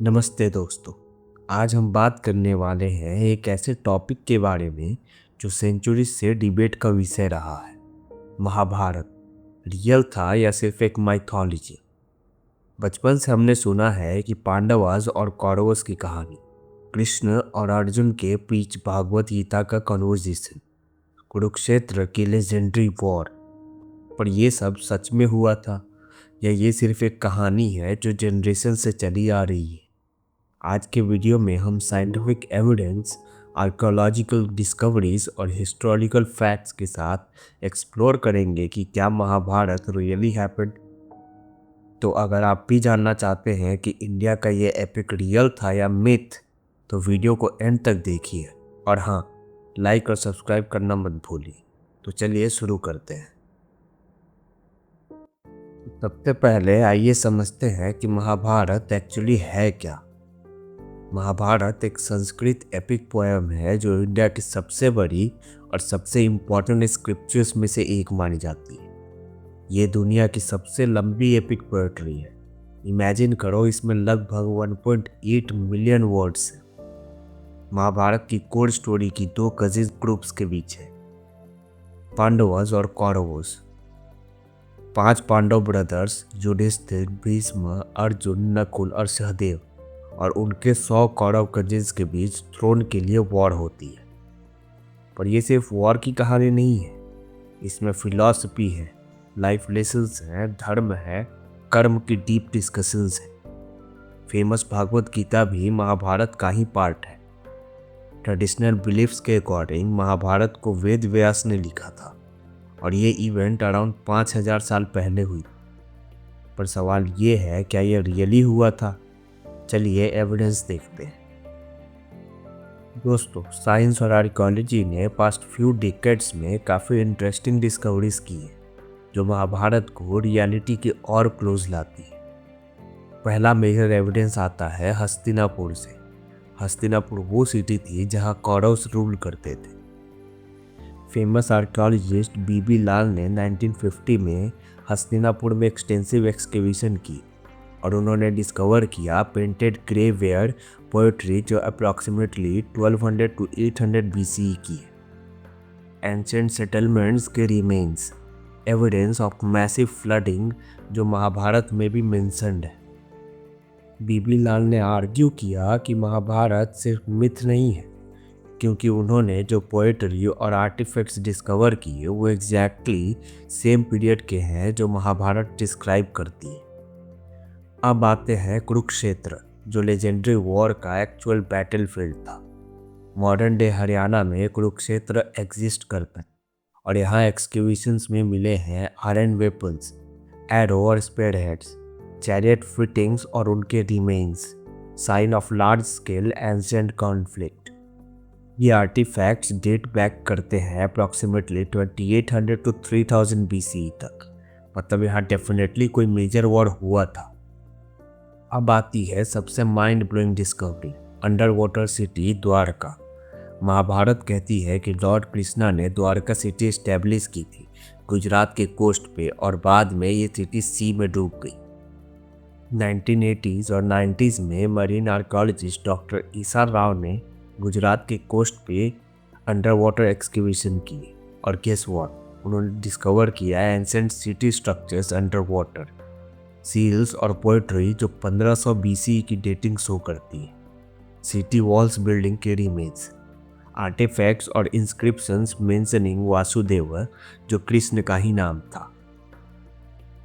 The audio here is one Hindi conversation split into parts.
नमस्ते दोस्तों। आज हम बात करने वाले हैं एक ऐसे टॉपिक के बारे में जो सेंचुरी से डिबेट का विषय रहा है। महाभारत रियल था या सिर्फ एक माइथोलॉजी? बचपन से हमने सुना है कि पांडवास और कौरवों की कहानी, कृष्ण और अर्जुन के बीच भागवत गीता का कन्वर्सेशन, कुरुक्षेत्र की लेजेंडरी वॉर। पर ये सब सच में हुआ था या ये सिर्फ एक कहानी है जो जनरेशन से चली आ रही है? आज के वीडियो में हम साइंटिफिक एविडेंस, आर्कोलॉजिकल डिस्कवरीज और हिस्टोरिकल फैक्ट्स के साथ एक्सप्लोर करेंगे कि क्या महाभारत रियली हैपेंड। तो अगर आप भी जानना चाहते हैं कि इंडिया का ये एपिक रियल था या मिथ, तो वीडियो को एंड तक देखिए। और हाँ, लाइक और सब्सक्राइब करना मत भूलिए। तो चलिए शुरू करते हैं। सबसे पहले आइए समझते हैं कि महाभारत एक्चुअली है क्या। महाभारत एक संस्कृत एपिक पोएम है जो इंडिया की सबसे बड़ी और सबसे इम्पोर्टेंट स्क्रिप्चर्स में से एक मानी जाती है। ये दुनिया की सबसे लंबी एपिक पोएट्री है। इमेजिन करो, इसमें लगभग 1.8 मिलियन वर्ड्स हैं। महाभारत की कोर स्टोरी की दो कजिन ग्रुप्स के बीच है, पांडवस और कौरवस। 5 पांडव ब्रदर्स युधिष्ठिर, भीष्म, अर्जुन, नकुल और सहदेव और उनके 100 कौरव कजिन्स के बीच थ्रोन के लिए वॉर होती है। पर यह सिर्फ वॉर की कहानी नहीं है, इसमें फिलॉसफी है, लाइफ लेसन्स हैं, धर्म है, कर्म की डीप डिस्कशंस है। फेमस भागवत गीता भी महाभारत का ही पार्ट है। ट्रेडिशनल बिलीफ्स के अकॉर्डिंग महाभारत को वेद व्यास ने लिखा था और ये इवेंट अराउंड 5000 साल पहले हुई। पर सवाल ये है, क्या ये रियली हुआ था? चलिए एविडेंस देखते हैं। दोस्तों, साइंस और आर्कियोलॉजी ने पास्ट फ्यू डिकेड्स में काफ़ी इंटरेस्टिंग डिस्कवरीज की है जो महाभारत को रियलिटी के और क्लोज लाती है। पहला मेजर एविडेंस आता है हस्तिनापुर से। हस्तिनापुर वो सिटी थी जहां कौरव्स रूल करते थे। फेमस आर्कियोलॉजिस्ट बीबी लाल ने 1950 में हस्तिनापुर में एक्सटेंसिव एक्सकेवेशन की और उन्होंने डिस्कवर किया पेंटेड ग्रेवेयर पोएट्री जो अप्रॉक्सीमेटली 1200 टू 800 BCE की है। एंशिएंट सेटलमेंट्स के remains, evidence of massive flooding जो महाभारत में भी मेंशन्ड है। बीबी लाल ने आर्ग्यू किया कि महाभारत सिर्फ मिथ नहीं है, क्योंकि उन्होंने जो पोएट्री और आर्टिफैक्ट्स डिस्कवर किए वो एग्जैक्टली सेम पीरियड के हैं जो महाभारत डिस्क्राइब करती है। अब आते हैं कुरुक्षेत्र, जो लेजेंडरी वॉर का एक्चुअल बैटलफील्ड था। मॉडर्न डे हरियाणा में कुरुक्षेत्र एग्जिस्ट करता है और यहाँ एक्सकेवेशंस में मिले हैं आयरन वेपन्स, एरो और स्पेयर हेड्स, चैरियट फिटिंग्स और उनके remains, sign of large scale ancient conflict. ये आर्टिफैक्ट्स डेट बैक करते हैं अप्रॉक्सीमेटली 2800 टू 3000 BCE तक। मतलब यहाँ डेफिनेटली कोई मेजर वॉर हुआ था। अब आती है सबसे mind blowing discovery, under water city Dwarka. Mahabharata कहती है कि लॉर्ड कृष्णा ने द्वारका सिटी इस्टेब्लिश की थी गुजरात के कोस्ट पे और बाद में ये सिटी सी में डूब गई। 1980s और 90s में मरीन आर्कियोलॉजिस्ट डॉक्टर ईसा राव ने गुजरात के कोस्ट पे अंडर वाटर एक्सकेवेशन की और गेस व्हाट, उन्होंने डिस्कवर किया ancient city structures under water, seals और पोएट्री जो 1500 BCE की डेटिंग शो करती है, सिटी वॉल्स बिल्डिंग के रिमेन्स, आर्टिफैक्ट्स और इंस्क्रिप्शंस मेंशनिंग वासुदेव जो कृष्ण का ही नाम था।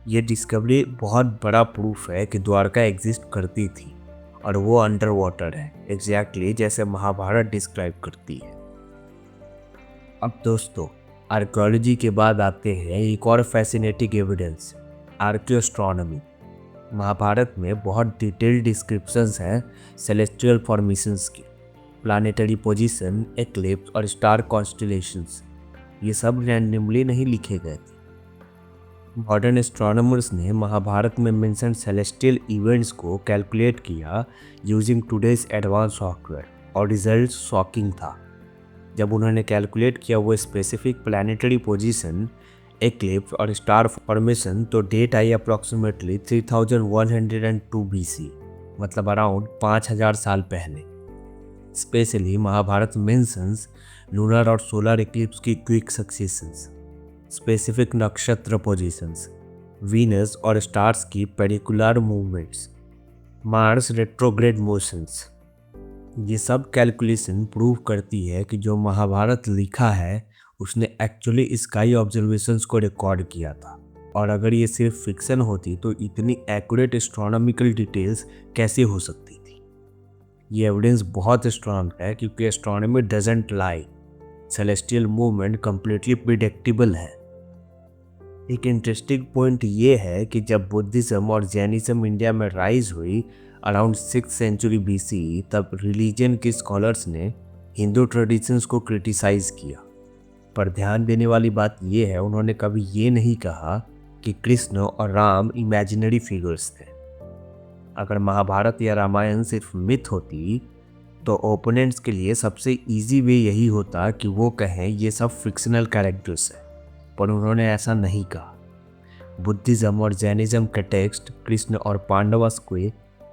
ये डिस्कवरी बहुत बड़ा प्रूफ है कि द्वारका एग्जिस्ट करती थी और वो अंडर वाटर है, एग्जैक्टली जैसे महाभारत डिस्क्राइब करती है। अब दोस्तों, आर्कियोलॉजी के बाद आते हैं एक और फैसिनेटिंग एविडेंस, आर्कियोस्ट्रोनॉमी। महाभारत में बहुत डिटेल्ड डिस्क्रिप्शंस हैं सेलेस्टियल फॉर्मेशंस की, प्लानेटरी पोजीशन, एक्लिप्स और स्टार कॉन्स्टेलेशंस। ये सब रैंडमली नहीं लिखे गए थे। मॉडर्न एस्ट्रोनॉमर्स ने महाभारत में मेंशन सेलेस्टियल इवेंट्स को कैलकुलेट किया यूजिंग टुडेज एडवांस सॉफ्टवेयर और रिजल्ट शॉकिंग था। जब उन्होंने कैलकुलेट किया वो स्पेसिफिक प्लानेटरी पोजीशन, एक्लिप्स और स्टार फॉर्मेशन, तो डेट आई अप्रॉक्सीमेटली 3102 BC, मतलब अराउंड 5000 साल पहले। स्पेशली महाभारत मेंशंस लूनर और सोलर इक्लिप्स की क्विक सक्सेशंस, स्पेसिफिक नक्षत्र पोजीशंस, वीनस और स्टार्स की पेडिकुलर मूवमेंट्स, मार्स रेट्रोग्रेड मोशंस। ये सब कैलकुलेशन प्रूव करती है कि जो महाभारत लिखा है उसने एक्चुअली स्काई ऑब्जर्वेशंस को रिकॉर्ड किया था। और अगर ये सिर्फ फिक्शन होती तो इतनी एक्यूरेट एस्ट्रोनॉमिकल डिटेल्स कैसे हो सकती थी। ये एविडेंस बहुत स्ट्रांग है क्योंकि astronomy doesn't lie. Celestial movement completely predictable है। एक इंटरेस्टिंग पॉइंट ये है कि जब बुद्धिज्म और जैनिज्म इंडिया में राइज हुई अराउंड 6th सेंचुरी BC, तब रिलीजन के स्कॉलर्स ने हिंदू ट्रेडिशंस को क्रिटिसाइज किया। पर ध्यान देने वाली बात यह है, उन्होंने कभी ये नहीं कहा कि कृष्ण और राम इमेजिनरी फिगर्स थे। अगर महाभारत या रामायण सिर्फ मिथ होती तो ओपोनेंट्स के लिए सबसे इजी वे यही होता कि वो कहें ये सब फिक्शनल कैरेक्टर्स हैं, पर उन्होंने ऐसा नहीं कहा। बुद्धिज्म और जैनिज्म के टेक्स्ट कृष्ण और पांडवस को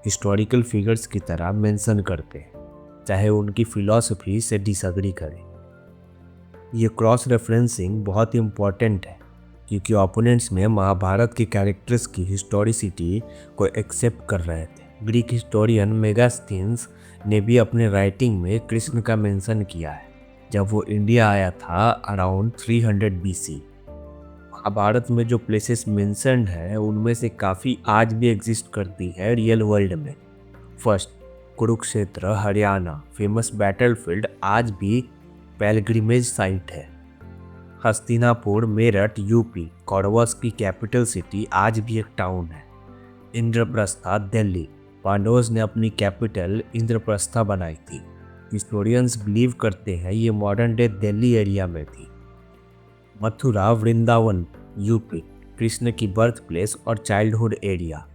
हिस्टोरिकल फिगर्स की तरह मेंशन करते हैं, चाहे उनकी फिलॉसफी से डिसएग्री करें। ये क्रॉस रेफरेंसिंग बहुत इंपॉर्टेंट है क्योंकि ओपोनेंट्स में महाभारत के कैरेक्टर्स की हिस्टोरिसिटी को एक्सेप्ट कर रहे थे। ग्रीक हिस्टोरियन मेगास्थीन्स ने भी अपने राइटिंग में कृष्ण का मेंशन किया है जब वो इंडिया आया था अराउंड 300 BC। महाभारत में जो प्लेसेस मेंशन्ड है उनमें से काफ़ी आज भी एग्जिस्ट करती है रियल वर्ल्ड में। First, Kurukshetra Haryana, famous battlefield आज भी पेलग्रिमेज साइट है। हस्तिनापुर मेरठ यूपी, कौरवस की कैपिटल सिटी आज भी एक टाउन है। इंद्रप्रस्था दिल्ली, पांडवों ने अपनी कैपिटल इंद्रप्रस्था बनाई थी। हिस्टोरियंस बिलीव करते हैं ये मॉडर्न डे दिल्ली एरिया में थी। मथुरा वृंदावन यूपी, कृष्ण की बर्थ प्लेस और चाइल्डहुड एरिया।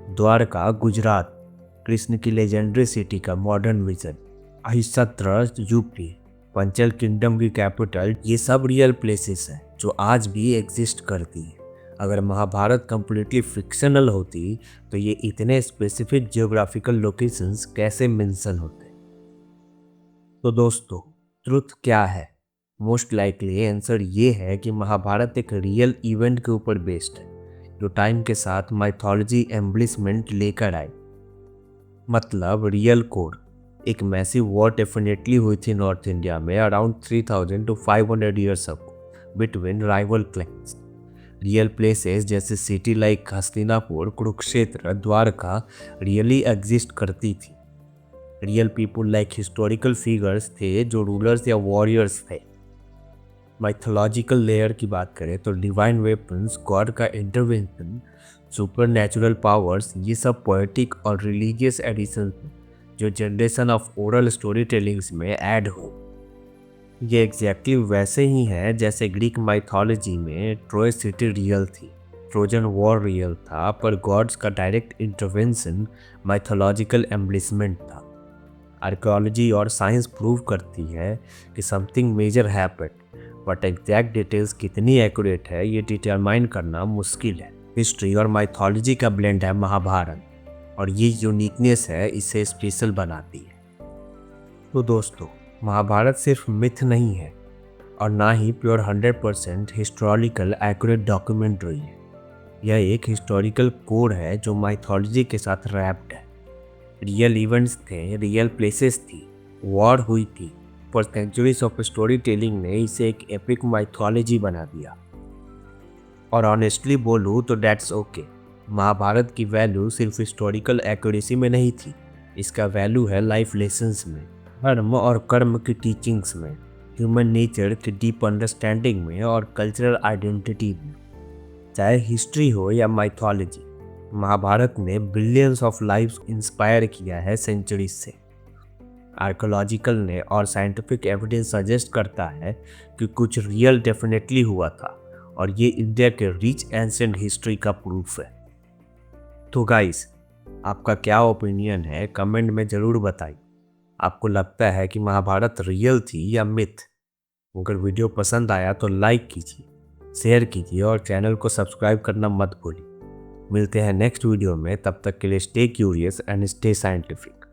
द्वारका गुजरात, कृष्ण की लेजेंडरी सिटी का मॉडर्न विजन। अहिसत्र यूपी, पंचल किंगडम की कैपिटल। ये सब रियल प्लेसेस हैं जो आज भी एग्जिस्ट करती हैं। अगर महाभारत कंप्लीटली फिक्शनल होती तो ये इतने स्पेसिफिक जियोग्राफिकल लोकेशंस कैसे मेंशन होते। तो दोस्तों, ट्रुथ क्या है? मोस्ट लाइकली आंसर ये है कि महाभारत एक रियल इवेंट के ऊपर बेस्ड है जो टाइम के साथ माइथोलॉजी एम्ब्लिसमेंट लेकर आए। मतलब रियल कोड। एक मैसिव वॉर डेफिनेटली हुई थी नॉर्थ इंडिया में around 3000 to 500 years ago between rival clans. Real places जैसे city like Hastinapur, Kurukshetra, Dwarka really exist करती थी। Real people like historical figures थे जो रूलर्स या वॉरियर्स थे। माइथोलॉजिकल लेयर की बात करें तो डिवाइन वेपन्स, गॉड का इंटरवेंशन, सुपर नेचुरल पावर्स, ये सब पोएटिक और रिलीजियस एडिशन जो generation of oral story tellings में ऐड हो। ये एग्जैक्टली वैसे ही है जैसे ग्रीक माइथोलॉजी में ट्रोय सिटी रियल थी, ट्रोजन वॉर रियल था, पर गॉड्स का डायरेक्ट इंटरवेंशन माइथोलॉजिकल एम्ब्लिसमेंट था। आर्कियोलॉजी और साइंस प्रूव करती है कि something major happened, but exact details कितनी एक्यूरेट है ये डिटरमाइन करना मुश्किल है। हिस्ट्री और माइथोलॉजी का ब्लेंड है महाभारत, और ये यूनिकनेस है इसे स्पेशल बनाती है। तो दोस्तों, महाभारत सिर्फ मिथ नहीं है और ना ही प्योर 100% हिस्टोरिकल एक्यूरेट डॉक्यूमेंट्री है। यह एक हिस्टोरिकल कोड है जो माइथोलॉजी के साथ रैप्ड है। रियल इवेंट्स थे, रियल प्लेसेस थी, वॉर हुई थी, पर सेंचुरीज ऑफ स्टोरी टेलिंग ने इसे एक एपिक माइथोलॉजी बना दिया। और ऑनेस्टली बोलूँ तो दैट्स ओके। महाभारत की वैल्यू सिर्फ हिस्टोरिकल एक्यूरेसी में नहीं थी, इसका वैल्यू है लाइफ लेसन्स में, धर्म और कर्म की टीचिंग्स में, ह्यूमन नेचर की डीप अंडरस्टैंडिंग में और कल्चरल आइडेंटिटी में। चाहे हिस्ट्री हो या माइथोलॉजी, महाभारत ने बिलियंस ऑफ लाइव्स इंस्पायर किया है सेंचुरीज से। आर्कियोलॉजिकल ने और साइंटिफिक एविडेंस सजेस्ट करता है कि कुछ रियल डेफिनेटली हुआ था, और ये इंडिया के रिच एंशिएंट हिस्ट्री का प्रूफ है। तो गाइस, आपका क्या ओपिनियन है कमेंट में ज़रूर बताइए। आपको लगता है कि महाभारत रियल थी या मिथ? अगर वीडियो पसंद आया तो लाइक कीजिए, शेयर कीजिए और चैनल को सब्सक्राइब करना मत भूलिए। मिलते हैं नेक्स्ट वीडियो में, तब तक के लिए stay curious and stay scientific.